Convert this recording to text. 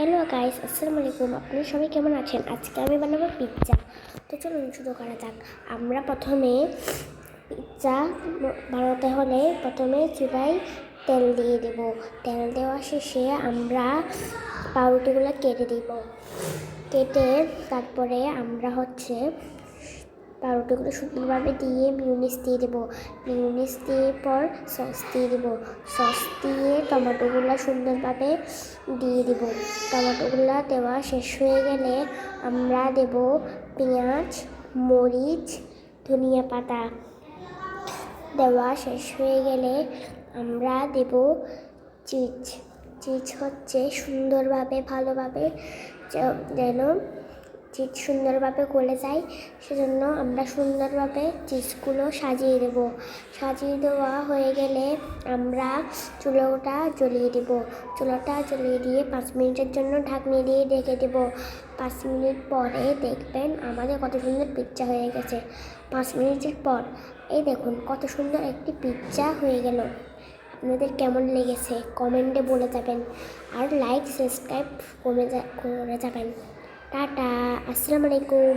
Hello guys, আসসালামু আলাইকুম। আপনারা সবাই কেমন আছেন? আজকে আমি বানাবো পিৎজা। তো চলুন শুরু করা যাক। আমরা প্রথমে পিৎজা বানাতে হলে প্রথমে চুলায় তেল দিয়ে দেব। তেল দেওয়া শেষে আমরা পাউরুটিগুলো কেটে দিব। কেটে তারপরে আমরা পাউরুটিগুলো সুন্দরভাবে দিয়ে মিউনিস দিয়ে দেবো। মিউনিস দিয়ে পর সস দিয়ে দেবো। সস দিয়ে টমেটোগুলো সুন্দরভাবে দিয়ে দেবো। টমেটোগুলো দেওয়া শেষ হয়ে গেলে আমরা দেব পেঁয়াজ, মরিচ, ধনিয়া পাতা। দেওয়া শেষ হয়ে গেলে আমরা দেব চিজ। চিজ সুন্দরভাবে ভালোভাবে যেন চিজ সুন্দরভাবে গলে যায়, সেজন্য আমরা সুন্দরভাবে চিজগুলো সাজিয়ে দেব। সাজিয়ে দেওয়া হয়ে গেলে আমরা চুলাটা জ্বলিয়ে দেব। চুলাটা জ্বলিয়ে দিয়ে 5 মিনিটের জন্য ঢাকনি দিয়ে ঢেকে দেব। 5 মিনিট পরে দেখবেন আমাদের কত সুন্দর পিৎজা হয়ে গেছে। 5 মিনিটের পর এই দেখুন কত সুন্দর একটি পিৎজা হয়ে গেল। আপনাদের কেমন লেগেছে কমেন্টে বলে যাবেন, আর লাইক সাবস্ক্রাইব করে যাবেন। টাটা, আসসালামু আলাইকুম।